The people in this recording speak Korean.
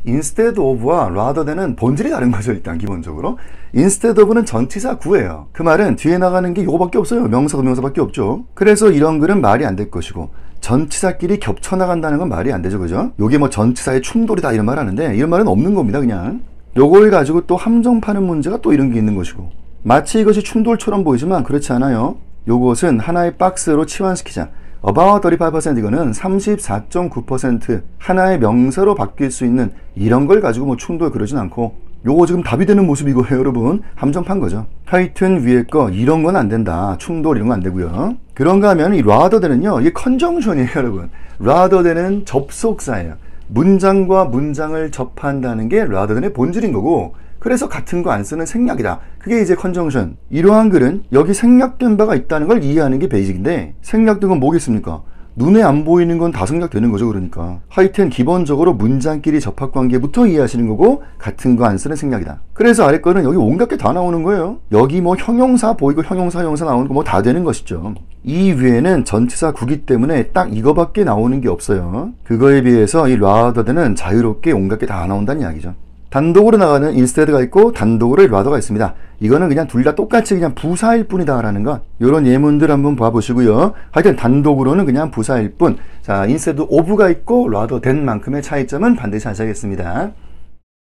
instead of와 rather than은 본질이 다른 거죠. 일단 기본적으로 instead of는 전치사 구예요. 그 말은 뒤에 나가는 게 요거밖에 없어요. 명사, 동명사밖에 없죠. 그래서 이런 글은 말이 안 될 것이고, 전치사끼리 겹쳐 나간다는 건 말이 안 되죠. 그죠? 요게 뭐 전치사의 충돌이다 이런 말 하는데, 이런 말은 없는 겁니다. 그냥 요걸 가지고 또 함정 파는 문제가 또 이런 게 있는 것이고, 마치 이것이 충돌처럼 보이지만 그렇지 않아요. 요것은 하나의 박스로 치환시키자. about 35% 이거는 34.9% 하나의 명사로 바뀔 수 있는 이런 걸 가지고 뭐 충돌 그러진 않고, 요거 지금 답이 되는 모습 이거예요. 여러분 함정판 거죠. 하여튼 위에 거 이런 건 안 된다. 충돌 이런 거 안 되고요. 그런가 하면 이 rather than은요, 이게 컨정션이에요. 여러분 rather than은 접속사예요. 문장과 문장을 접한다는 게 rather than의 본질인 거고, 그래서 같은 거 안 쓰는 생략이다. 그게 이제 컨정션. 이러한 글은 여기 생략된 바가 있다는 걸 이해하는 게 베이직인데, 생략된 건 뭐겠습니까? 눈에 안 보이는 건 다 생략되는 거죠. 그러니까 하여튼 기본적으로 문장끼리 접합관계부터 이해하시는 거고, 같은 거 안 쓰는 생략이다. 그래서 아래 거는 여기 온갖 게 다 나오는 거예요. 여기 뭐 형용사 보이고 형용사 나오는 거 뭐 다 되는 것이죠. 이 위에는 전치사 구기 때문에 딱 이거밖에 나오는 게 없어요. 그거에 비해서 이 rather than은 자유롭게 온갖 게 다 나온다는 이야기죠. 단독으로 나가는 instead가 있고 단독으로 rather가 있습니다. 이거는 그냥 둘 다 똑같이 그냥 부사일 뿐이다 라는 것, 이런 예문들 한번 봐보시고요. 하여튼 단독으로는 그냥 부사일 뿐. 자, instead of가 있고 rather than 만큼의 차이점은 반드시 아셔야겠습니다.